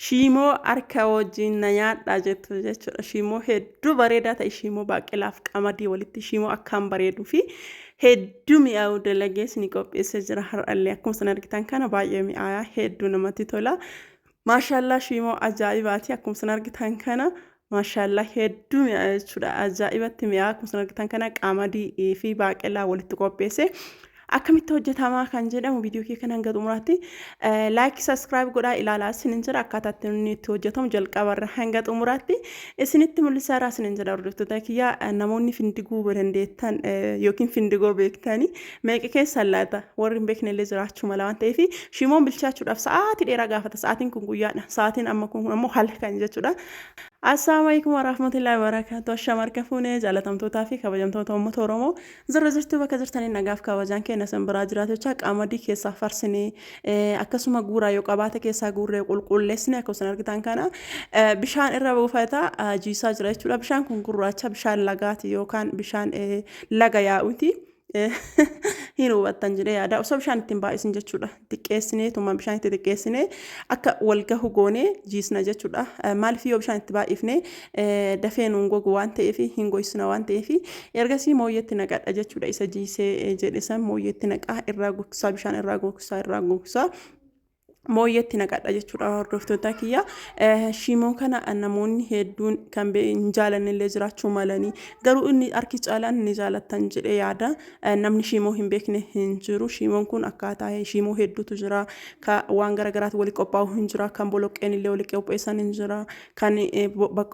shiimoo harka wajjin na nyaadhaa jettu jechuudha. Shiimoo hedduu bareedaa ta'e shiimoo baaqelaaf qamadii walitti shiimoo akkaan bareeduu fi hedduu mi'aawu dalagees ni qopheessee jira har'allee akkuma isin argitan kana baay'ee mi'aayaa hedduu namatti tola. Maashaallah shiimoo ajaa'ibaati akkuma isin argitan kana maashaallah hedduu mi'aayaa jechuudha. Ajaa'ibatti mi'aayaa akkuma isin argitan kana qamadii fi baaqelaa walitti qopheessee akkamitti hojjetamaa kan jedhamu viidiyoo kee kana hanga xumuraatti laayik sabiskiraayib godhaa ilaalaa isinin jira akkaataa inni itti hojjetamu jalqabarra hanga xumuraatti isinitti mul'isaa irraa isinin jira hordoftoota kiyya namoonni findiguu dandeettan yookiin findigoo beektanii meeqa keessan laata warri hin beekne illee jiraachuu mala waan ta'eef shiimoon bilchaachuudhaaf sa'aatii dheeraa gaafata sa'aatiin kun guyyaadha sa'aatiin amma kun ammoo halkan jechuudha. Assalamu alaikum warahmatullahi wabarakatuh. Shamarka fuunee jaalatamtootaa fi kabajamtoota uummata Oromoo zirra jirtu bakka jirtanii nagaaf kabajaan keenya san biraa jiraatochaa qamadii keessaa farsinee akkasuma guuraa yoo qabaate keessaa guurree qulqulleessine akkasumas argitan kana bishaan irra buufata jiisaa jira jechuudha. Bishaan kun gurraacha bishaan lagaati yookaan bishaan laga yaa'uti. Hin hubattan jedhee yaada osoo bishaan ittiin baay'isin jechuudha. Xiqqeessinee tuma bishaan itti xiqqeessinee akka wal gahu goonee jiisna jechuudha. Maaliif yoo bishaan itti baay'ifne dafee nuun gogu waan ta'eef hin goysina waan ta'eef ergasii mooyyeetti naqadha jechuudha. Isa jiisee jedhisan mooyyeetti naqaa irraa gogsaa bishaan irraa gogsaa mooyyeetti naqadha jechuudha hordoftoota kiyya. Shiimoo kana namoonni hedduun kan hin jaalanne illee jiraachuu malanii garuu inni harki caalaan ni jaalattan jedhee yaada. Namni shiimoo hin beekne hin jiru. Shiimoon kun akkaataa shiimoo hedduutu jira. Waan garaagaraatu walitti qophaa'u hin jira. Kan boloqqeen illee walitti qopheessan hin jira. Kan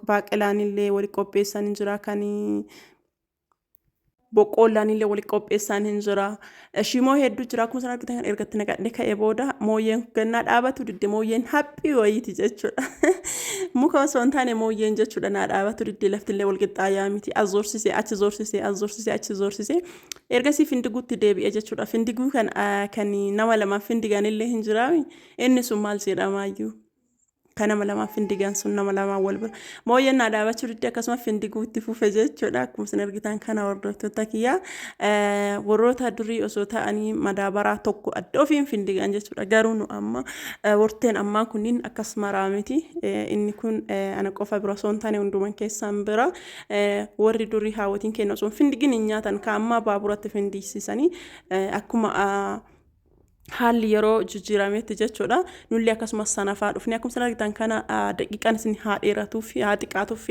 baaqelaan illee walitti qopheessan hin jira. Kan boqqollaan illee walitti qopheessan hin jira. Shiimoo hedduu jira akkuma sana argitan ergatti naqadhe ka'ee booda mooyyeen gannaa dhaabatu didde mooyyeen haphii wayiiti jechuudha. Muka osoo hin taane mooyyeen jechuudha naa dhaabatu didde laftillee wal qixxaayaa miti as zoorsisee achi zoorsisee ergasii findiguutti deebi'e jechuudha. Findiguu kan nama lamaaf findigan illee hin jiraami inni sun maal jedhamaayyuu. Kan nama lamaaf findigan sun nama lamaan wal bira mooyyeen naa dhaabachuu didde akkasuma findiguutti fufe jechuudha. Akkuma isin argitan kana hordoftoota kiyya warroota durii osoo ta'anii madaabaraa tokko adda ofiin findigan jechuudha. Garuu nu amma warteen ammaa kunniin akkas maraa miti. Inni kun ana qofa bira osoo hin taane hunduman keessan bira warri durii haawwatiin keenya osoo hin findigin hin nyaatan kan ammaa baaburatti findisiisanii akkuma haalli yeroo jijjiirametti jechuudha. Nulli akkasumas sanafaa dhufne akkuma isin argitan kana daqiiqaan isin haa dheeratuuf haa xiqqaatuuf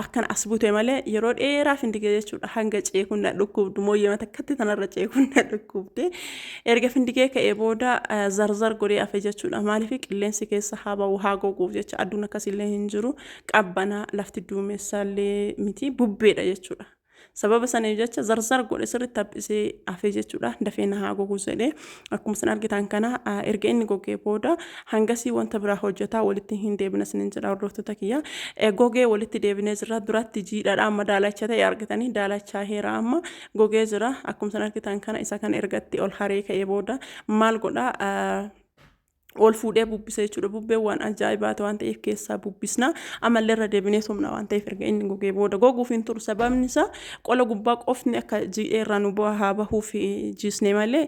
akkana as bute malee yeroo dheeraa findige jechuudha. Hanga ceekuun na dhukkubdu mooyyee takkatti tanarra ceekuun na dhukkubde erga findigee ka'ee booda zarzar godhee hafe jechuudha. Maaliif qilleensi keessa haa ba'u haa goguuf jecha aduun akkasillee hin jiru qabbana lafti duumessaallee miti bubbeedha jechuudha. Sababa saniif jecha zarzar godhe sirriitti haphisee hafee jechuudha. Dafee na haa gogu jedhee akkuma isin argitan kana erga inni gogee booda hangasii wanta biraa hojjetaa walitti hin deebina sinin jedha hordoftoota kiyya. Gogee walitti deebinee jira duratti jiidhaadha amma daalacha ta'e argitanii daalachaa heera amma gogee jira akkuma isin argitan kana isa kan ergatti ol haree ka'ee booda maal godha ol fuudhee bubbisee jechuudha. Bubbeen waan ajaa'ibaati waan ta'eef keessaa bubbisna amallee irra deebinee tumna waan ta'eef erga inni gogee booda goguuf hin turu sababni isaa qola gubbaa qofni akka jiidhee irraa nu haa bahuuf jiisne malee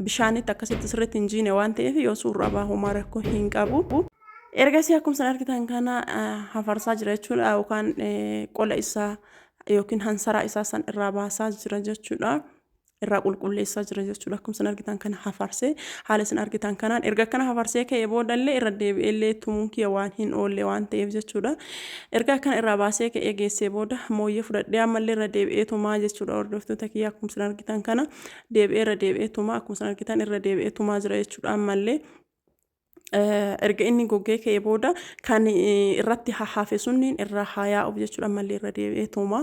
bishaanitti akkasitti sirriitti hin jiine waan ta'eef yoo suuraa bahumaa rakkoo hin qabu. Ergasii akkuma isin argitan kana hafarsaa jira jechuudha yookaan qola isaa yookiin hansaraa isaa san irraa baasaa jira jechuudha. Irraa qulqulleessaa jira jechuudha. Akkuma isin argitan kana hafarsee haala isin argitan kanaan erga kana hafarsee ka'ee boodallee irra deebi'ellee tumuun kiyya waan hin oolle waan ta'eef jechuudha. Erga kana irraa baasee ka'ee geessee booda mooyyee fudhadhee ammallee irra deebi'ee tumaa jechuudha. Hordoftoota kiyya akkuma isin argitan kana deebi'ee irra deebi'ee tumaa akkuma isin argitan irra deebi'ee tumaa jira jechuudha. Ammallee erga inni gogee ka'ee booda kan irratti hafe sunniin irra hayaa'uuf jechuudha. Ammallee irra deebi'ee tumaa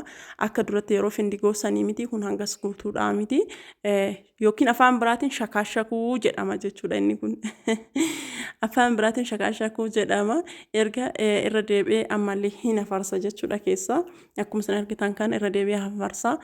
akka duratti yeroo findigoo sanii miti kun hangas guutuudhaa miti yookiin afaan biraatiin shakaashakuu jedhama jechuudha. Inni kun afaan biraatiin shakaashakuu jedhama. Erga irra deebi'ee ammallee hin hafarsa jechuudha keessa akkuma isin argitan kana irra deebi'ee hafarsa.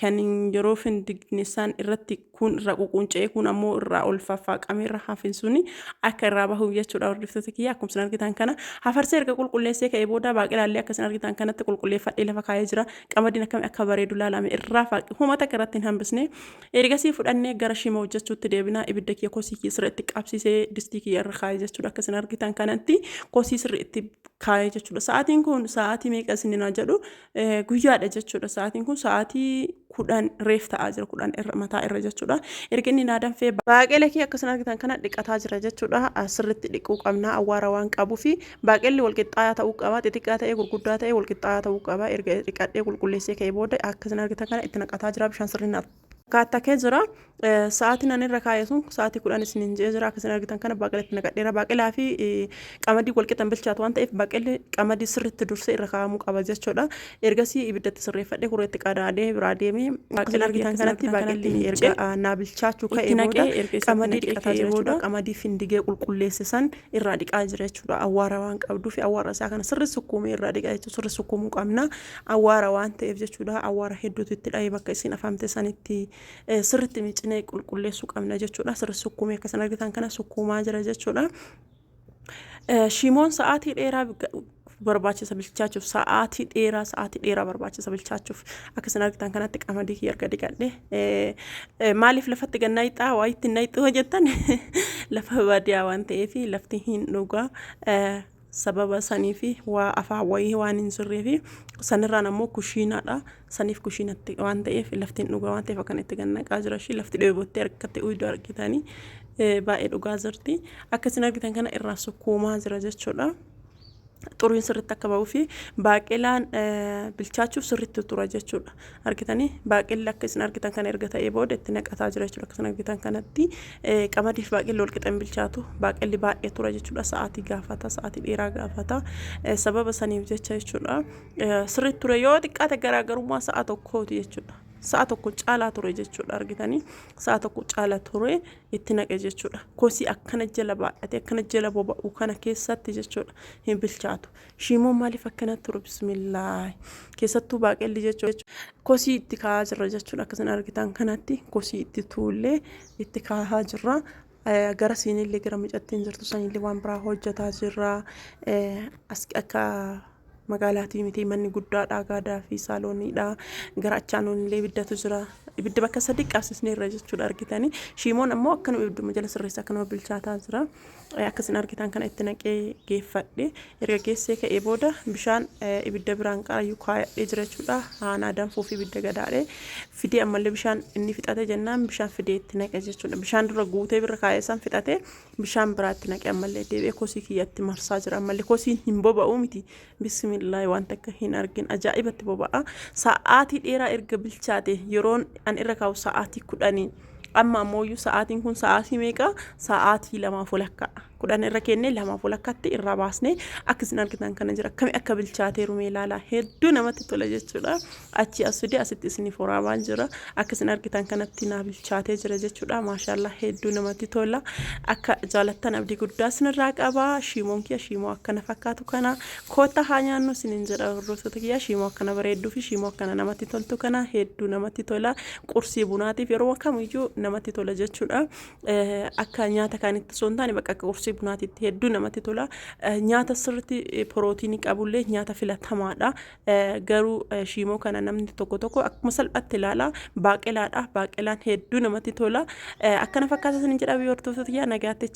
kan yeroo findigneessaan irratti kun irra ququncee kun ammoo irraa ol faffaqamee irra hafin suni akka irraa bahu jechuudha hordoftoota kiyya akkuma isin argitan kana hafarsee erga qulqulleessee ka'ee booda baaqelaallee akka isin argitan kanatti qulqulleeffadhee lafa kaa'ee jira qamadiin akkami akka bareedu laalame irraa faaqi humata irratti hin hambisne ergasii fudhannee gara shima hojjechuutti deebinaa ibidda kiyya kosii kiyya sirriitti qabsiisee distii kiyya irra kaa'ee jechuudha akka isin argitan kanatti kosii sirriitti kaa'ee jechuudha sa'aatiin kun sa'aatii meeqa isin jedhu guyyaadha jechuudha sa'aatiin kun sa'aatii kudhan reef ta'aa jira kudhan mataa irra jechuudha erga inni naadan fee baaqela kee akkasuma argitan kana dhiqataa jira jechuudha sirriitti dhiquu qabna awwaara waan qabu fi baaqelli wal qixxaayaa ta'uu qaba xixiqqaa ta'ee gurguddaa ta'ee wal qixxaayaa ta'uu qaba erga dhiqadhee qulqulleessee ka'ee booda akkasuma argitan kana itti naqataa jira bishaan sirriin akkaataa kee jira sa'aatiin ani irra kaa'e sun sa'aatii kudhan isiniin jee jira akkasuma argitan kana baaqelatti naqadheera baaqelaa fi qamadii wal qixxan bilchaatu waan ta'eef baaqelli qamadii sirriitti dursee irra kaa'amuu qaba jechuudha ergasii ibiddatti sirreeffadhee kureetti qadaadee biraa deemee akkasuma argitan kanatti baaqelli erga naa bilchaachuu ka'ee booda qamadii dhiqataa jira jechuudha qamadii findigee qulqulleesse san irraa dhiqaa jira jechuudha awwaara waan qabduu fi awwaara isaa kana sirri sukkuumee irraa dhiqaa jechuudha sirri sukkuumuu qabna awwaara waan ta'eef jechuudha awwaara hedduutu itti dha'ee bakka isin afamte sanitti sirriitti micinee qulqulleessuu qabna jechuudha sirri sukkuumee akkasuma argitan kana sukkuumaa jira jechuudha shimoon sa'aatii dheeraa barbaachisa bilchaachuuf sa'aatii dheeraa barbaachisa bilchaachuuf akkasuma argitan kanatti qamadii kiyya erga dhiqadhe maaliif lafatti gannaa ixaa waa ittiin nayxuu hojjettan lafa baadiyaa waan ta'eef lafti hin dhugaa sababa sanii fi waa afaan wayii waan hin jirree fi sanirraan ammoo kushiinaadha saniif kushiinatti waan ta'eef laftiin dhugaa waan ta'eef akkan itti gannaqaa jira shi lafti dheebottee harkatti uyduu argitanii baay'ee dhugaa jirti akkasuma argitan kana irraa sukkuumaa jira jechuudha xuruun sirriitti akka bahuu fi baaqelaan bilchaachuuf sirriitti tura jechuudha argitanii baaqelli akka isin argitan kana erga ta'ee booda itti naqataa jira jechuudha akkasuma argitan kanatti qamadiif baaqelli wal qixan bilchaatu baaqelli baay'ee tura jechuudha sa'aatii gaafata sa'aatii dheeraa gaafata sababa saniif jecha jechuudha sirriitti ture yoo xiqqaate garaagarummaa sa'a tokkooti jechuudha sa'a tokko caalaa ture jechuudha argitanii sa'a tokko caalaa ture itti naqe jechuudha kosii akkana jala baadhate akkana jala boba'u kana keessatti jechuudha hin bilchaatu shimoon maaliif akkana ture bismillah keessattuu baaqelli jechuudha kosii itti kaa'aa jirra jechuudha akkasuma argitan kanatti kosii itti tuullee itti kaa'aa jirra gara siinillee gara micattiin jirtu sanillee waan biraa hojjetaa jirra as akka magaalaatii miti manni guddaadha gaadaa fi saalooniidha gara achaanoonillee ibiddatu jira ibidda bakka sadii qabsisnee irra jechuudha argitanii shimoon ammoo akkanuma ibidduma jala sirreessa akkanuma bilchaataa jira akkasuma argitan kana itti naqee geeffadhe erga geessee ka'ee booda bishaan ibidda biraan qarayyuu kaayadhee jira jechuudha haanaa danfuu fi ibidda gadaadhe fidee ammallee bishaan inni fixate jennaan bishaan fidee itti naqe jechuudha bishaan dura guutee birra kaayee san fixate bishaan biraatti naqe ammallee deebi'ee kosii kiyyatti marsaa jira ammallee kosiin hin boba'uu miti bismillah waan takka hin argin ajaa'ibatti boba'a sa'aatii dheeraa erga bilchaate yeroon an irra kaa'u sa'aatii 10 amma ammoo sa'aatiin kun sa'aatii meeqa sa'aatii 2:00 kudhan irra kenne 2:00 irra baasne akkasiin argitan kana jira akkami akka bilchaatee rumee ilaalaa hedduu namatti tola jechuudha achi asudii asitti isin foraabaan jira akkasiin argitan kanatti naa bilchaatee jira jechuudha maashaallah hedduu namatti tola akka jaalattan abdii guddaa sinirraa qaba shimoon kiyya shimoo akkana fakkaatu kana koota haa nyaannu sinin jedha hordoftoota kiyya shimoo akkana bareedduu fi shimoo akkana namatti toltu kana hedduu namatti tola qursii bunaatiif yeroo kamiyyuu namatti tola jechuudha akka nyaata kaanitti osoo hin taane bakka qursii bunaatitti hedduu namatti tola nyaata sirriitti pirootiinii qabullee nyaata filatamaadha garuu shimoo kana namni tokko akkuma salphaatti ilaala baaqelaadha baaqelaan hedduu namatti tola akkana fakkaata sinin jedha hordoftoota kiyya nagaatti